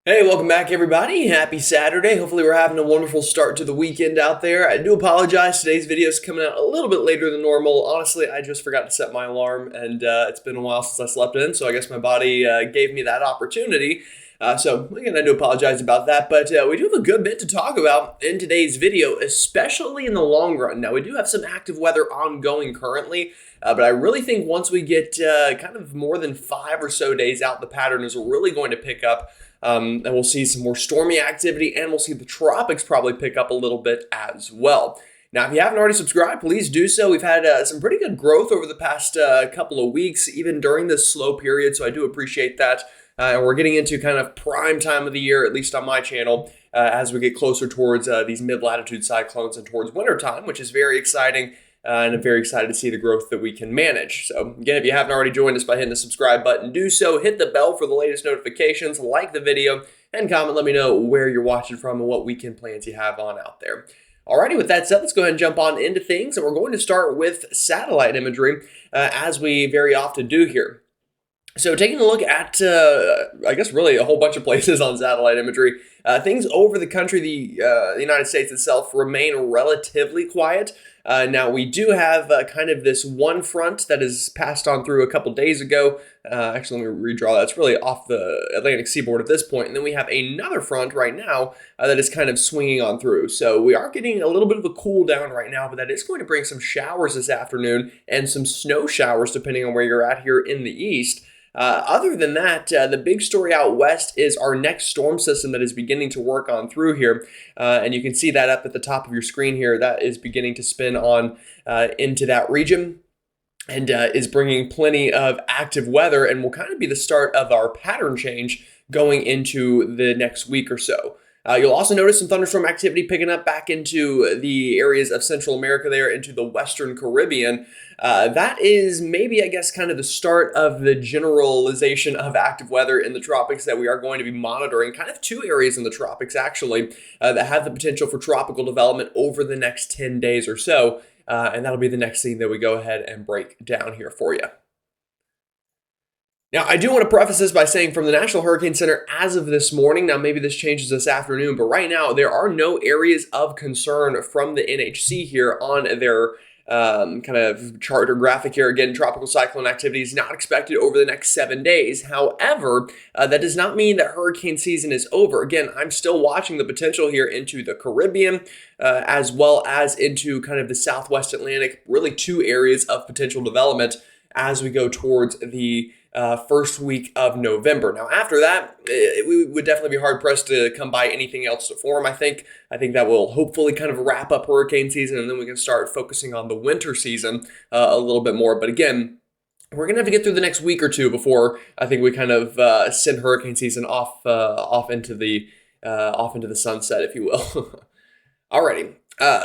Hey, welcome back, everybody. Happy Saturday. Hopefully, we're having a wonderful start to the weekend out there. I do apologize. Today's video is coming out a little bit later than normal. Honestly, I just forgot to set my alarm, and it's been a while since I slept in, so I guess my body gave me that opportunity. So, again, I do apologize about that, but we do have a good bit to talk about in today's video, especially in the long run. Now, we do have some active weather ongoing currently, but I really think once we get kind of more than 5 or so days out, the pattern is really going to pick up. And we'll see some more stormy activity, and we'll see the tropics probably pick up a little bit as well. Now, if you haven't already subscribed, please do so. We've had some pretty good growth over the past couple of weeks, even during this slow period, so I do appreciate that. And we're getting into kind of prime time of the year, at least on my channel, as we get closer towards these mid-latitude cyclones and towards wintertime, which is very exciting. And I'm very excited to see the growth that we can manage. So again, if you haven't already joined us by hitting the subscribe button, do so. Hit the bell for the latest notifications, like the video, and comment. Let me know where you're watching from and what weekend plans you have on out there. Alrighty, with that said, let's go ahead and jump on into things. And we're going to start with satellite imagery, as we very often do here. So taking a look at, I guess, really a whole bunch of places on satellite imagery, things over the country, the United States itself, remain relatively quiet. Now, we do have kind of this one front that is passed on through a couple days ago. Actually, let me redraw that. It's really off the Atlantic seaboard at this point. And then we have another front right now that is kind of swinging on through. So we are getting a little bit of a cool down right now, but that is going to bring some showers this afternoon and some snow showers, depending on where you're at here in the east. Other than that, the big story out west is our next storm system that is beginning to work on through here. And you can see that up at the top of your screen here. That is beginning to spin on into that region and is bringing plenty of active weather and will kind of be the start of our pattern change going into the next week or so. You'll also notice some thunderstorm activity picking up back into the areas of Central America there, into the Western Caribbean. That is maybe, I guess, kind of the start of the generalization of active weather in the tropics that we are going to be monitoring. Kind of two areas in the tropics, actually, that have the potential for tropical development over the next 10 days or so. And that'll be the next thing that we go ahead and break down here for you. Now, I do want to preface this by saying from the National Hurricane Center as of this morning, now maybe this changes this afternoon, but right now there are no areas of concern from the NHC here on their kind of chart or graphic here. Again, tropical cyclone activity is not expected over the next 7 days. However, that does not mean that hurricane season is over. Again, I'm still watching the potential here into the Caribbean, as well as into kind of the Southwest Atlantic, really two areas of potential development as we go towards the first week of November. Now, after that, we would definitely be hard-pressed to come by anything else to form, I think. I think that will hopefully kind of wrap up hurricane season, and then we can start focusing on the winter season a little bit more. But again, we're going to have to get through the next week or two before I think we kind of send hurricane season off into the sunset, if you will. Alrighty.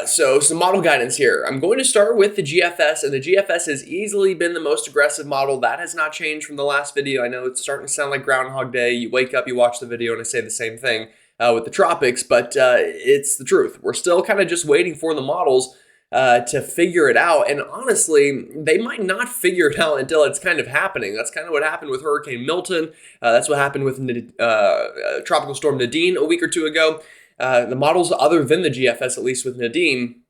So some model guidance here. I'm going to start with the GFS, and the GFS has easily been the most aggressive model. That has not changed from the last video. I know it's starting to sound like Groundhog Day. You wake up, you watch the video, and I say the same thing with the tropics, but it's the truth. We're still kind of just waiting for the models to figure it out, and honestly, they might not figure it out until it's kind of happening. That's kind of what happened with Hurricane Milton. That's what happened with Tropical Storm Nadine a week or two ago. The models, other than the GFS, at least with Nadine,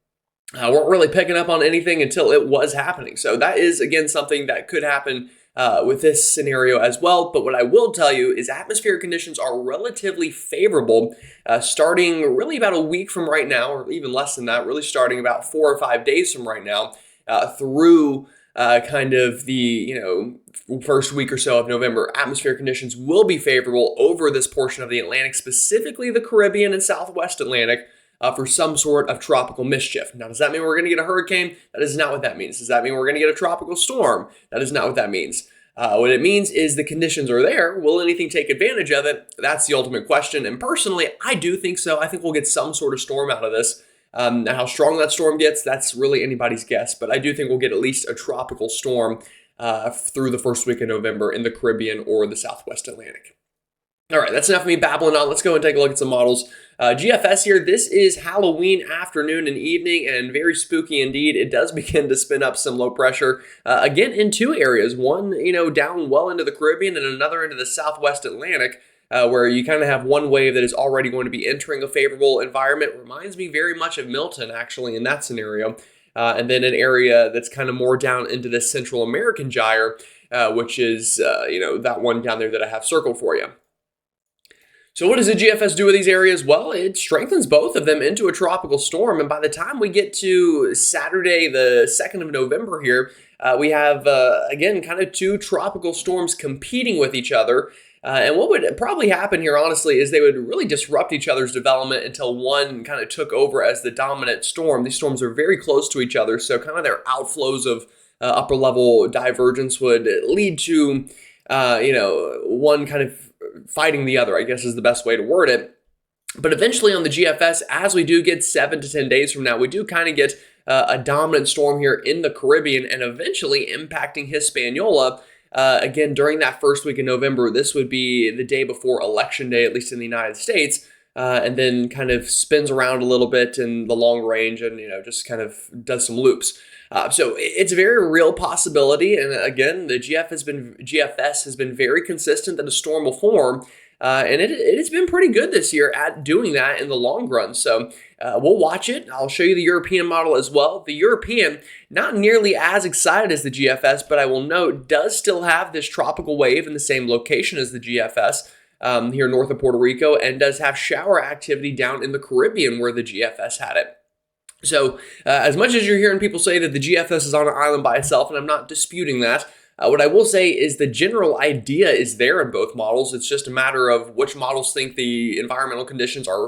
weren't really picking up on anything until it was happening. So that is, again, something that could happen with this scenario as well. But what I will tell you is atmospheric conditions are relatively favorable starting really about a week from right now, or even less than that, really starting about 4 or 5 days from right now through kind of the, first week or so of November. Atmospheric conditions will be favorable over this portion of the Atlantic, specifically the Caribbean and Southwest Atlantic, for some sort of tropical mischief. Now, does that mean we're going to get a hurricane? That is not what that means. Does that mean we're going to get a tropical storm? That is not what that means. What it means is the conditions are there. Will anything take advantage of it? That's the ultimate question. And personally, I do think so. I think we'll get some sort of storm out of this. Now, how strong that storm gets, that's really anybody's guess. But I do think we'll get at least a tropical storm through the first week of November in the Caribbean or the Southwest Atlantic. All right, that's enough of me babbling on. Let's go and take a look at some models. GFS here, this is Halloween afternoon and evening, and very spooky indeed. It does begin to spin up some low pressure, again, in two areas. One, down well into the Caribbean and another into the Southwest Atlantic. where you kind of have one wave that is already going to be entering a favorable environment. Reminds me very much of Milton, actually, in that scenario. And then an area that's kind of more down into the Central American gyre, which is, that one down there that I have circled for you. So what does the GFS do with these areas? Well, it strengthens both of them into a tropical storm. And by the time we get to Saturday, the 2nd of November here, we have, again, kind of two tropical storms competing with each other. And what would probably happen here, honestly, is they would really disrupt each other's development until one kind of took over as the dominant storm. These storms are very close to each other, so kind of their outflows of upper level divergence would lead to, one kind of fighting the other, I guess is the best way to word it. But eventually on the GFS, as we do get 7 to 10 days from now, we do kind of get a dominant storm here in the Caribbean and eventually impacting Hispaniola. Again, during that first week in November, this would be the day before Election Day, at least in the United States, and then kind of spins around a little bit in the long range and, just kind of does some loops. So it's a very real possibility. And again, the GFS has been very consistent that a storm will form. And it has been pretty good this year at doing that in the long run. So we'll watch it. I'll show you the European model as well. The European, not nearly as excited as the GFS, but I will note, does still have this tropical wave in the same location as the GFS here north of Puerto Rico, and does have shower activity down in the Caribbean where the GFS had it. So as much as you're hearing people say that the GFS is on an island by itself, and I'm not disputing that, what I will say is the general idea is there in both models. It's just a matter of which models think the environmental conditions are,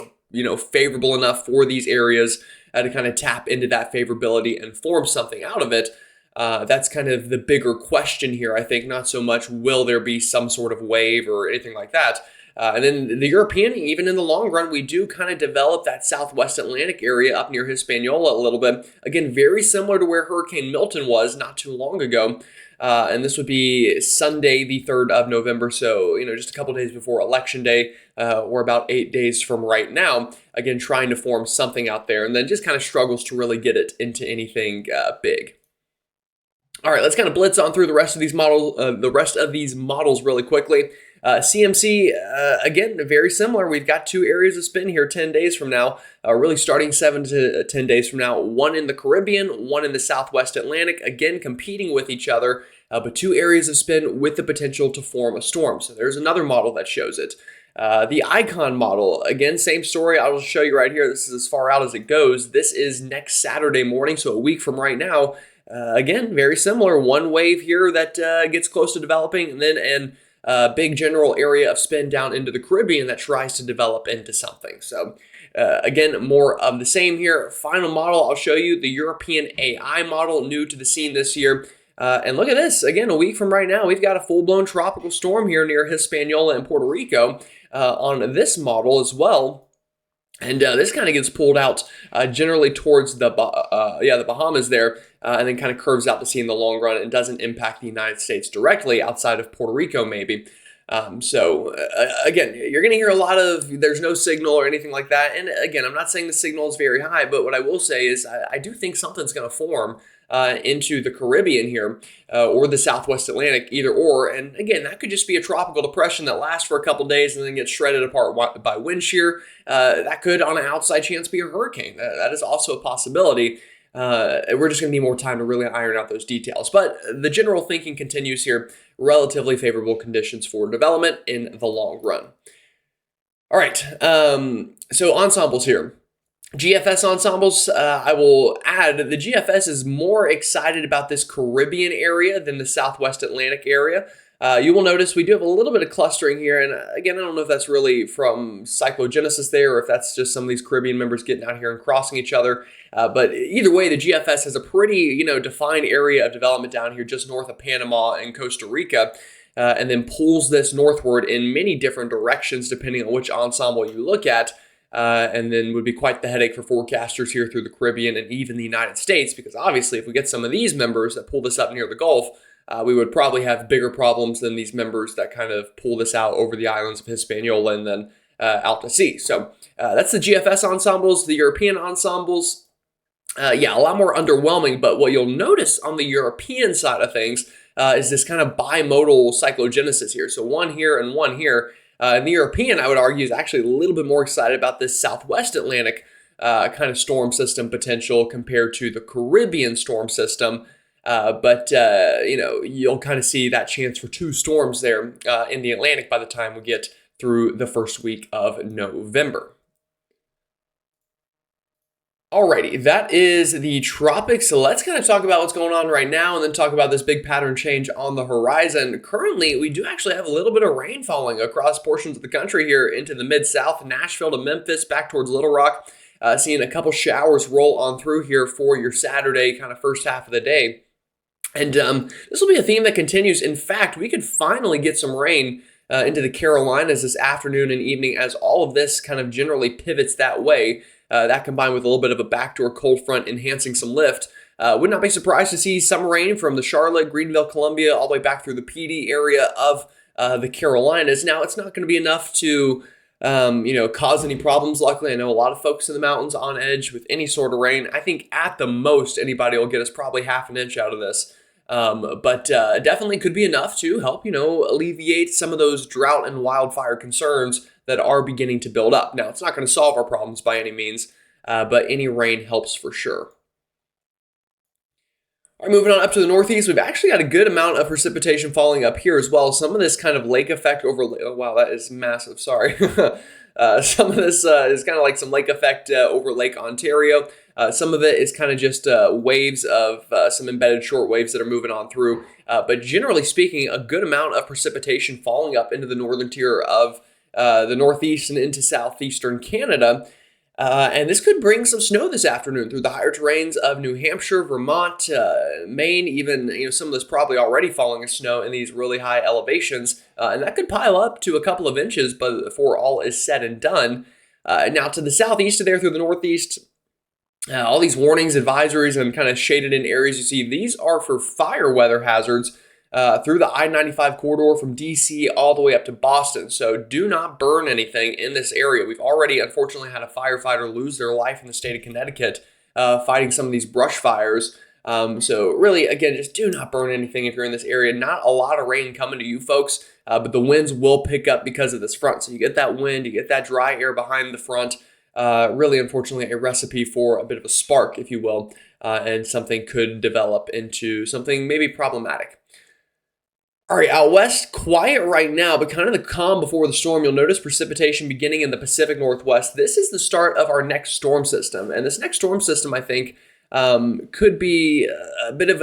favorable enough for these areas to kind of tap into that favorability and form something out of it. That's kind of the bigger question here, I think, not so much will there be some sort of wave or anything like that. And then the European, even in the long run, we do kind of develop that Southwest Atlantic area up near Hispaniola a little bit. Again, very similar to where Hurricane Milton was not too long ago. And this would be Sunday, the 3rd of November. So, just a couple days before Election Day, or about 8 days from right now. Again, trying to form something out there, and then just kind of struggles to really get it into anything big. All right, let's kind of blitz on through the rest of these models really quickly. CMC, again, very similar. We've got two areas of spin here 10 days from now, really starting 7 to 10 days from now. One in the Caribbean, one in the Southwest Atlantic, again, competing with each other, but two areas of spin with the potential to form a storm. So there's another model that shows it. The Icon model, again, same story. I'll show you right here. This is as far out as it goes. This is next Saturday morning, so a week from right now. Again, very similar. One wave here that gets close to developing, and then big general area of spin down into the Caribbean that tries to develop into something. So again, more of the same here. Final model, I'll show you the European AI model, new to the scene this year. And look at this. Again, a week from right now, we've got a full-blown tropical storm here near Hispaniola and Puerto Rico on this model as well. And this kind of gets pulled out generally towards the Bahamas there, and then kind of curves out to sea in the long run and doesn't impact the United States directly outside of Puerto Rico maybe. Again, you're going to hear a lot of there's no signal or anything like that. And again, I'm not saying the signal is very high, but what I will say is I do think something's going to form into the Caribbean here or the Southwest Atlantic, either or. And again, that could just be a tropical depression that lasts for a couple days and then gets shredded apart by wind shear. That could, on an outside chance, be a hurricane. That is also a possibility. We're just going to need more time to really iron out those details. But the general thinking continues here. Relatively favorable conditions for development in the long run. All right, so ensembles here. GFS ensembles, I will add, the GFS is more excited about this Caribbean area than the Southwest Atlantic area. You will notice we do have a little bit of clustering here, and again, I don't know if that's really from cyclogenesis there, or if that's just some of these Caribbean members getting out here and crossing each other. But either way, the GFS has a pretty, defined area of development down here just north of Panama and Costa Rica, and then pulls this northward in many different directions depending on which ensemble you look at. And then would be quite the headache for forecasters here through the Caribbean and even the United States, because obviously if we get some of these members that pull this up near the Gulf, we would probably have bigger problems than these members that kind of pull this out over the islands of Hispaniola and then out to sea. So that's the GFS ensembles. The European ensembles, a lot more underwhelming, but what you'll notice on the European side of things is this kind of bimodal cyclogenesis here. So one here and one here. And the European, I would argue, is actually a little bit more excited about this Southwest Atlantic kind of storm system potential compared to the Caribbean storm system. But you'll kind of see that chance for two storms there in the Atlantic by the time we get through the first week of November. Alrighty, that is the tropics. So let's kind of talk about what's going on right now and then talk about this big pattern change on the horizon. Currently, we do actually have a little bit of rain falling across portions of the country here into the mid-south, Nashville to Memphis, back towards Little Rock. Seeing a couple showers roll on through here for your Saturday kind of first half of the day. And this will be a theme that continues. In fact, we could finally get some rain into the Carolinas this afternoon and evening as all of this kind of generally pivots that way. That combined with a little bit of a backdoor cold front enhancing some lift. Would not be surprised to see some rain from the Charlotte, Greenville, Columbia, all the way back through the PD area of the Carolinas. Now, it's not going to be enough to cause any problems. Luckily, I know a lot of folks in the mountains on edge with any sort of rain. I think at the most, anybody will get us probably half an inch out of this. But definitely could be enough to help, alleviate some of those drought and wildfire concerns that are beginning to build up. Now, it's not going to solve our problems by any means, but any rain helps for sure. All right, moving on up to the northeast, we've actually got a good amount of precipitation falling up here as well. Some of this kind of lake effect over, oh, wow, that is massive, sorry. Some of this is kind of like some lake effect over Lake Ontario. Some of it is kind of just waves of some embedded short waves that are moving on through. But generally speaking, a good amount of precipitation falling up into the northern tier of the northeast and into southeastern Canada. And this could bring some snow this afternoon through the higher terrains of New Hampshire, Vermont, Maine, even some of this probably already falling as snow in these really high elevations. And that could pile up to a couple of inches before all is said and done. Now to the southeast of there through the northeast, all these warnings, advisories, and kind of shaded in areas you see, these are for fire weather hazards through the I-95 corridor from DC all the way up to Boston. So do not burn anything in this area. We've already, unfortunately, had a firefighter lose their life in the state of Connecticut fighting some of these brush fires. So really, again, just do not burn anything if you're in this area. Not a lot of rain coming to you folks, but the winds will pick up because of this front. So you get that wind, you get that dry air behind the front. Really, unfortunately, a recipe for a bit of a spark, if you will, and something could develop into something maybe problematic. All right, out west, quiet right now, but kind of the calm before the storm. You'll notice precipitation beginning in the Pacific Northwest. This is the start of our next storm system. And this next storm system, I think, could be a bit of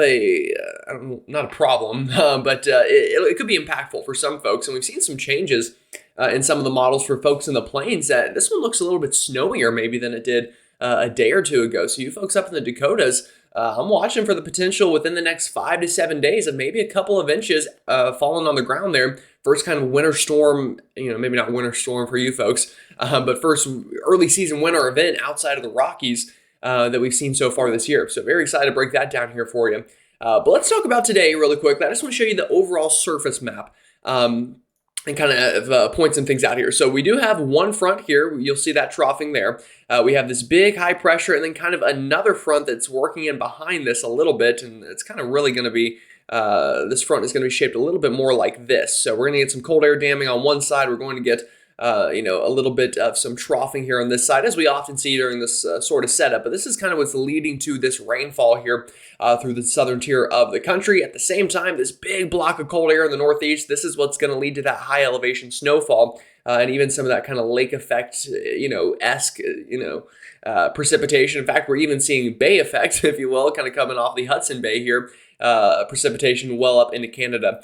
not a problem, but it could be impactful for some folks. And we've seen some changes in some of the models for folks in the plains. This one looks a little bit snowier maybe than it did a day or two ago. So you folks up in the Dakotas, I'm watching for the potential within the next 5 to 7 days of maybe a couple of inches falling on the ground there. First kind of winter storm, maybe not winter storm for you folks, but first early season winter event outside of the Rockies that we've seen so far this year. So very excited to break that down here for you. But let's talk about today really quick. I just want to show you the overall surface map. And kind of point some things out here. So we do have one front here. You'll see that troughing there. We have this big high pressure and then kind of another front that's working in behind this a little bit. And it's kind of really going to be, this front is going to be shaped a little bit more like this. So we're going to get some cold air damming on one side. We're going to get a little bit of some troughing here on this side, as we often see during this sort of setup. But this is kind of what's leading to this rainfall here through the southern tier of the country. At the same time, this big block of cold air in the northeast, this is what's going to lead to that high elevation snowfall and even some of that kind of lake effect, esque, precipitation. In fact, we're even seeing bay effect, if you will, kind of coming off the Hudson Bay here. Precipitation well up into Canada.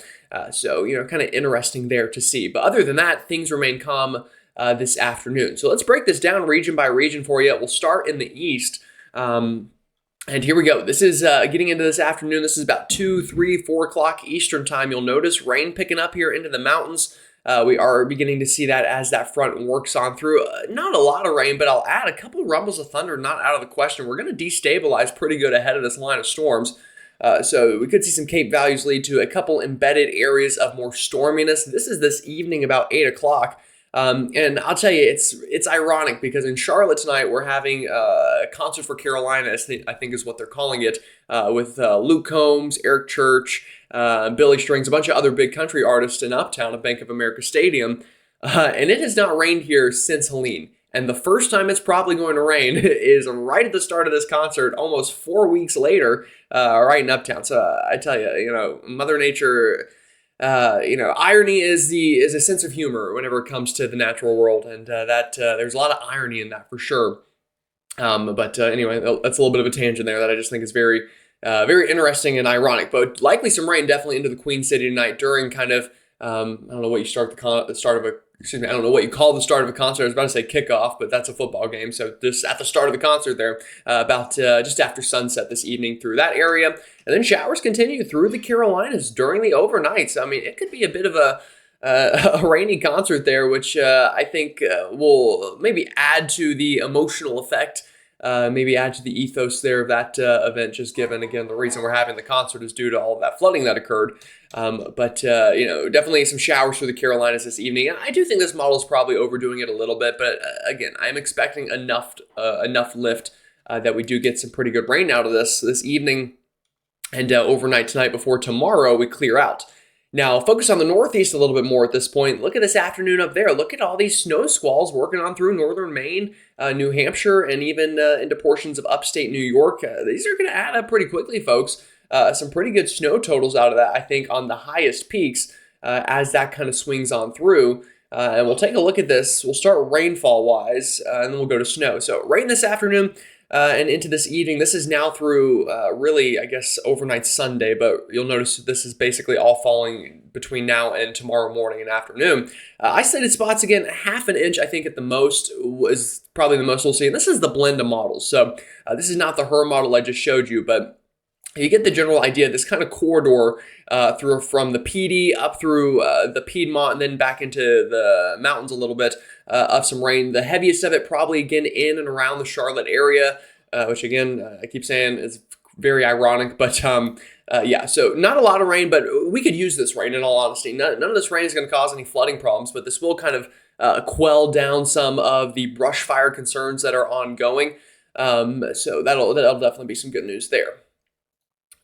So, kind of interesting there to see. But other than that, things remain calm this afternoon. So let's break this down region by region for you. We'll start in the east. And here we go. This is getting into this afternoon. This is about 2, 3, 4 o'clock Eastern time. You'll notice rain picking up here into the mountains. We are beginning to see that as that front works on through. Not a lot of rain, but I'll add a couple of rumbles of thunder, not out of the question. We're going to destabilize pretty good ahead of this line of storms. So we could see some Cape values lead to a couple embedded areas of more storminess. This is this evening about 8 o'clock. And I'll tell you, it's ironic because in Charlotte tonight, we're having a concert for Carolina, I think is what they're calling it, with Luke Combs, Eric Church, Billy Strings, a bunch of other big country artists in Uptown at Bank of America Stadium. and it has not rained here since Helene. And the first time it's probably going to rain is right at the start of this concert, almost 4 weeks later, right in Uptown. So I tell you, Mother Nature. Irony is a sense of humor whenever it comes to the natural world, and that there's a lot of irony in that for sure. But anyway, that's a little bit of a tangent there that I just think is very, very interesting and ironic. But likely some rain definitely into the Queen City tonight during kind of I don't know what you start the start of a excuse me I don't know what you call the start of a concert. I was about to say kickoff, but that's a football game. So just at the start of the concert there, about just after sunset this evening through that area, and then showers continue through the Carolinas during the overnights. I mean, it could be a bit of a rainy concert there, which I think will maybe add to the emotional effect, maybe add to the ethos there of that event, just given, again, the reason we're having the concert is due to all of that flooding that occurred. But definitely some showers through the Carolinas this evening. I do think this model is probably overdoing it a little bit, but again, I'm expecting enough lift that we do get some pretty good rain out of this evening and overnight tonight before tomorrow we clear out. Now, focus on the Northeast a little bit more at this point. Look at this afternoon up there. Look at all these snow squalls working on through northern Maine, New Hampshire, and even into portions of upstate New York. These are going to add up pretty quickly, folks. Some pretty good snow totals out of that, I think, on the highest peaks as that kind of swings on through. And we'll take a look at this. We'll start rainfall-wise, and then we'll go to snow. So rain this afternoon. And into this evening. This is now through really, I guess, overnight Sunday, but you'll notice this is basically all falling between now and tomorrow morning and afternoon. Isolated spots, again, ½ an inch, I think, at the most was probably the most we'll see. And this is the blend of models. So this is not the HER model I just showed you, but you get the general idea. This kind of corridor through from the PD up through the Piedmont and then back into the mountains a little bit of some rain. The heaviest of it probably again in and around the Charlotte area, which again I keep saying is very ironic, but yeah. So not a lot of rain, but we could use this rain in all honesty. None of this rain is going to cause any flooding problems, but this will kind of quell down some of the brush fire concerns that are ongoing. So that'll definitely be some good news there.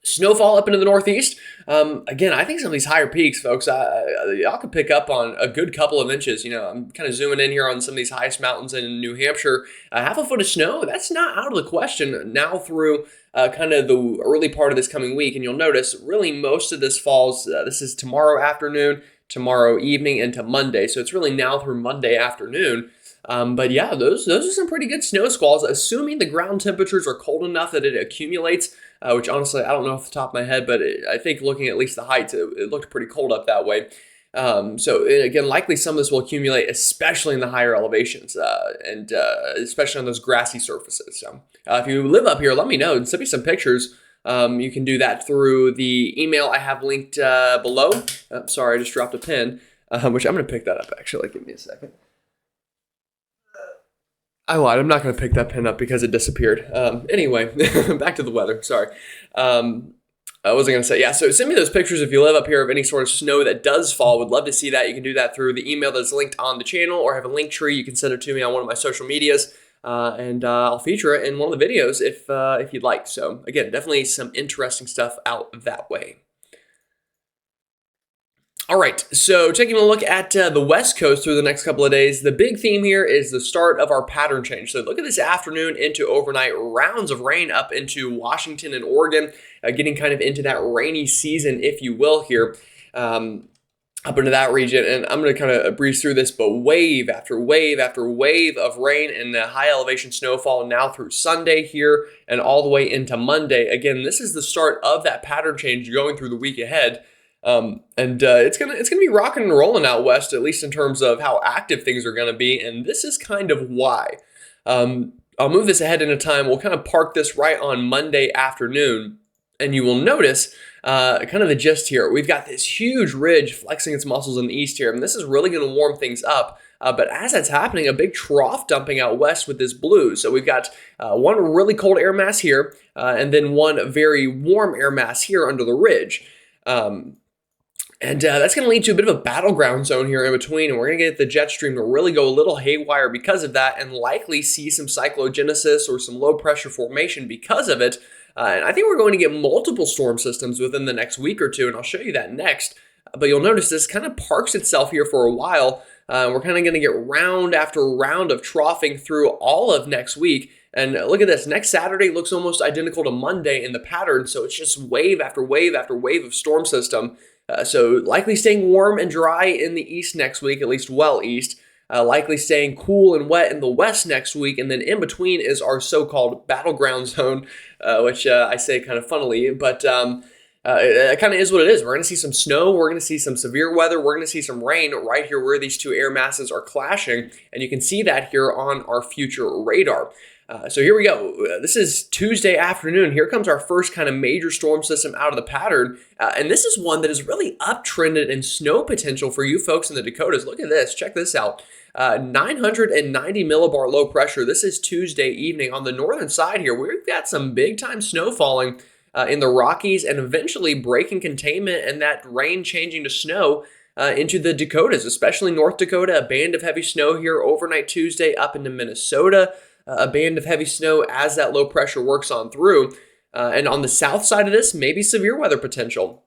Snowfall up into the Northeast. Again, I think some of these higher peaks, folks, y'all could pick up on a good couple of inches. I'm kind of zooming in here on some of these highest mountains in New Hampshire. Half a foot of snow, that's not out of the question now through kind of the early part of this coming week. And you'll notice really most of this falls, this is tomorrow afternoon, tomorrow evening, into Monday. So it's really now through Monday afternoon. But yeah, those are some pretty good snow squalls, assuming the ground temperatures are cold enough that it accumulates, which honestly, I don't know off the top of my head, but I think looking at least the heights, it looked pretty cold up that way. So again, likely some of this will accumulate, especially in the higher elevations, and especially on those grassy surfaces. So if you live up here, let me know and send me some pictures. You can do that through the email I have linked below. Sorry, I just dropped a pin, which I'm going to pick that up actually. Give me a second. I lied. I'm not going to pick that pin up because it disappeared. Anyway, back to the weather. Sorry. I wasn't going to say, yeah, so send me those pictures if you live up here of any sort of snow that does fall. Would love to see that. You can do that through the email that's linked on the channel, or have a link tree. You can send it to me on one of my social medias, and I'll feature it in one of the videos if you'd like. So again, definitely some interesting stuff out that way. All right, so taking a look at the West Coast through the next couple of days, the big theme here is the start of our pattern change. So look at this afternoon into overnight rounds of rain up into Washington and Oregon, getting kind of into that rainy season, if you will, here up into that region. And I'm going to kind of breeze through this, but wave after wave after wave of rain and the high elevation snowfall now through Sunday here and all the way into Monday. Again, this is the start of that pattern change going through the week ahead. It's gonna be rocking and rolling out west, at least in terms of how active things are gonna be, and this is kind of why. I'll move this ahead in time. We'll kind of park this right on Monday afternoon, and you will notice kind of the gist here. We've got this huge ridge flexing its muscles in the east here, and this is really gonna warm things up. But as that's happening, a big trough dumping out west with this blue. So we've got one really cold air mass here, and then one very warm air mass here under the ridge. And that's going to lead to a bit of a battleground zone here in between, and we're going to get the jet stream to really go a little haywire because of that, and likely see some cyclogenesis or some low pressure formation because of it. And I think we're going to get multiple storm systems within the next week or two, and I'll show you that next. But you'll notice this kind of parks itself here for a while We're kind of going to get round after round of troughing through all of next week. And look at this. Next Saturday looks almost identical to Monday in the pattern. So it's just wave after wave after wave of storm system. So likely staying warm and dry in the east next week, at least well east. Likely staying cool and wet in the west next week. And then in between is our so-called battleground zone, which I say kind of funnily. But it kind of is what it is. We're going to see some snow. We're going to see some severe weather. We're going to see some rain right here where these two air masses are clashing. And you can see that here on our future radar. So here we go. This is Tuesday afternoon. Here comes our first kind of major storm system out of the pattern. And this is one that is really uptrended in snow potential for you folks in the Dakotas. Look at this. Check this out. 990 millibar low pressure. This is Tuesday evening. On the northern side here, we've got some big time snow falling in the Rockies and eventually breaking containment and that rain changing to snow into the Dakotas, especially North Dakota. A band of heavy snow here overnight Tuesday up into Minnesota. A band of heavy snow as that low pressure works on through. And on the south side of this, maybe severe weather potential.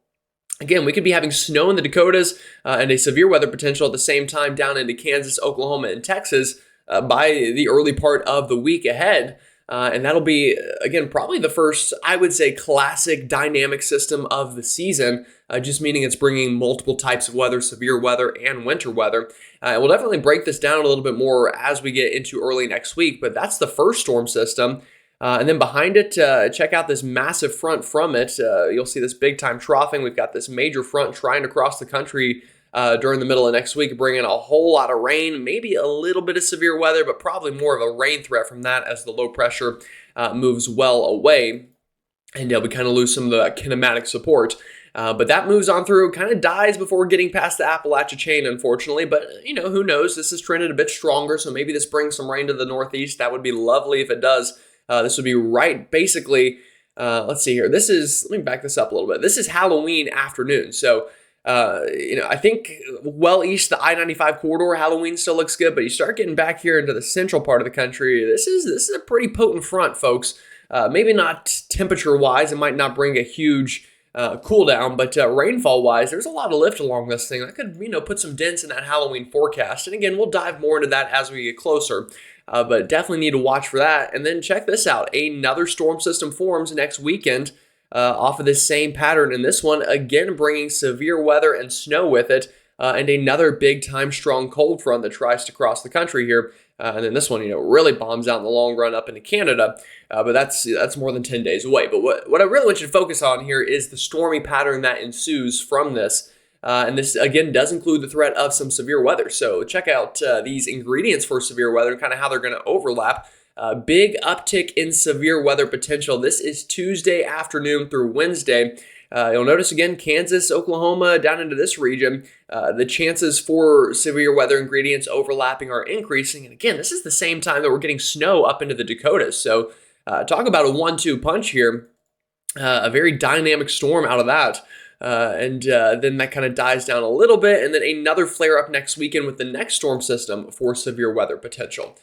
Again, we could be having snow in the Dakotas and a severe weather potential at the same time down into Kansas, Oklahoma, and Texas by the early part of the week ahead. And that'll be, again, probably the first, I would say, classic dynamic system of the season, just meaning it's bringing multiple types of weather, severe weather, and winter weather. We'll definitely break this down a little bit more as we get into early next week, but that's the first storm system. And then behind it, check out this massive front from it. You'll see this big time troughing. We've got this major front trying to cross the country during the middle of next week, bringing a whole lot of rain, maybe a little bit of severe weather, but probably more of a rain threat from that as the low pressure moves well away. And we kind of lose some of the kinematic support. But that moves on through, kind of dies before getting past the Appalachia chain, unfortunately. But, who knows? This has trended a bit stronger, so maybe this brings some rain to the northeast. That would be lovely if it does. This would be right, basically, let's see here. Let me back this up a little bit. This is Halloween afternoon. So, I think well east the I-95 corridor, Halloween still looks good, but you start getting back here into the central part of the country. This is a pretty potent front, folks. Maybe not temperature-wise. It might not bring a huge cool down, but rainfall-wise, there's a lot of lift along this thing. That could, put some dents in that Halloween forecast. And again, we'll dive more into that as we get closer. But definitely need to watch for that. And then check this out. Another storm system forms next weekend off of this same pattern. And this one, again, bringing severe weather and snow with it. And another big-time strong cold front that tries to cross the country here. And then this one, really bombs out in the long run up into Canada. But that's more than 10 days away. But what I really want you to focus on here is the stormy pattern that ensues from this. And this, again, does include the threat of some severe weather. So check out these ingredients for severe weather and kind of how they're going to overlap. Big uptick in severe weather potential. This is Tuesday afternoon through Wednesday. You'll notice, again, Kansas, Oklahoma, down into this region, the chances for severe weather ingredients overlapping are increasing. And again, this is the same time that we're getting snow up into the Dakotas. So talk about a 1-2 punch here. A very dynamic storm out of that. And then that kind of dies down a little bit. And then another flare up next weekend with the next storm system for severe weather potential.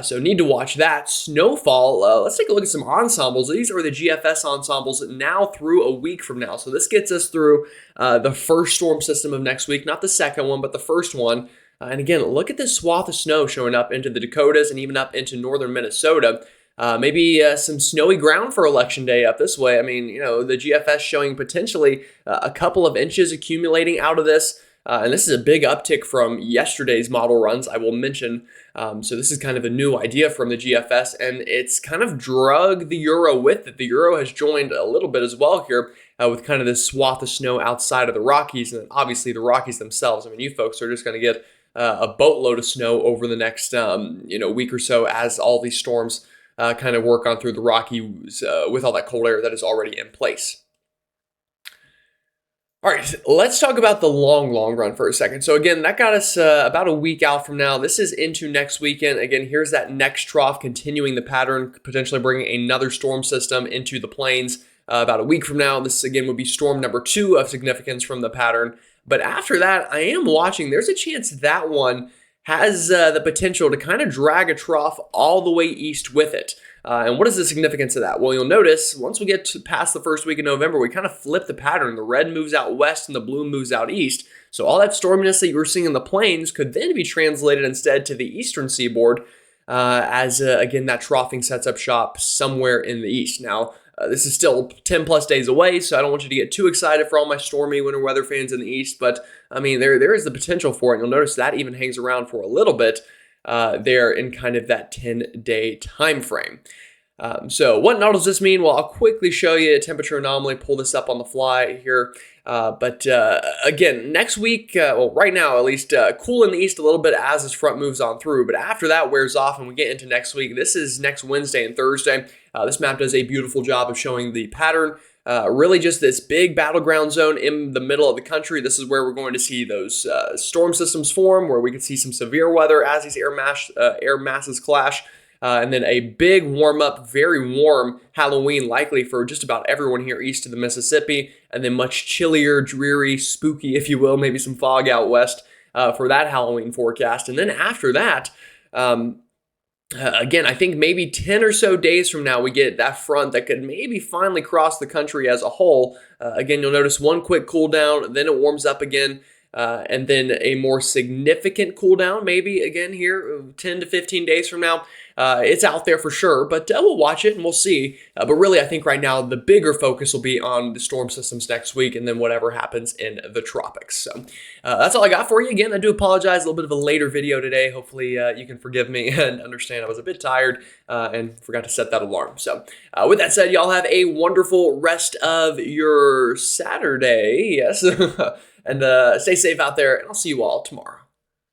So need to watch that. Snowfall, let's take a look at some ensembles. These are the GFS ensembles now through a week from now. So this gets us through the first storm system of next week, not the second one, but the first one. And again, look at this swath of snow showing up into the Dakotas and even up into northern Minnesota. Maybe some snowy ground for Election Day up this way. I mean, the GFS showing potentially a couple of inches accumulating out of this. And this is a big uptick from yesterday's model runs, I will mention. So this is kind of a new idea from the GFS, and it's kind of drug the Euro with it. The Euro has joined a little bit as well here with kind of this swath of snow outside of the Rockies, and then obviously the Rockies themselves. I mean, you folks are just going to get a boatload of snow over the next week or so as all these storms kind of work on through the Rockies with all that cold air that is already in place. All right, let's talk about the long run for a second. So again, that got us about a week out from now. This is into next weekend. Again, here's that next trough continuing the pattern, potentially bringing another storm system into the plains about a week from now. This again would be storm number 2 of significance from the pattern. But after that, I am watching. There's a chance that one has the potential to kind of drag a trough all the way east with it. And what is the significance of that? Well, you'll notice once we get past the first week of November, we kind of flip the pattern. The red moves out west and the blue moves out east. So all that storminess that you were seeing in the plains could then be translated instead to the eastern seaboard as, again, that troughing sets up shop somewhere in the east. Now, this is still 10 plus days away, so I don't want you to get too excited for all my stormy winter weather fans in the east, but I mean, there is the potential for it. You'll notice that even hangs around for a little bit there in kind of that 10-day time frame. So what now does this mean? Well, I'll quickly show you a temperature anomaly, pull this up on the fly here. But again, next week, well, right now at least, cool in the east a little bit as this front moves on through. But after that wears off and we get into next week, this is next Wednesday and Thursday. This map does a beautiful job of showing the pattern. Really just this big battleground zone in the middle of the country. This is where we're going to see those storm systems form, where we could see some severe weather as these air masses clash. And then a big warm-up, very warm Halloween, likely for just about everyone here east of the Mississippi, and then much chillier, dreary, spooky, if you will, maybe some fog out west for that Halloween forecast. And then after that, again, I think maybe 10 or so days from now, we get that front that could maybe finally cross the country as a whole. Again, you'll notice one quick cool down, then it warms up again. And then a more significant cool down, maybe again here 10 to 15 days from now. It's out there for sure, but we'll watch it and we'll see. But really, I think right now the bigger focus will be on the storm systems next week and then whatever happens in the tropics. So that's all I got for you. Again, I do apologize, a little bit of a later video today. Hopefully you can forgive me and understand I was a bit tired and forgot to set that alarm. So with that said, y'all have a wonderful rest of your Saturday. Yes. And stay safe out there, and I'll see you all tomorrow.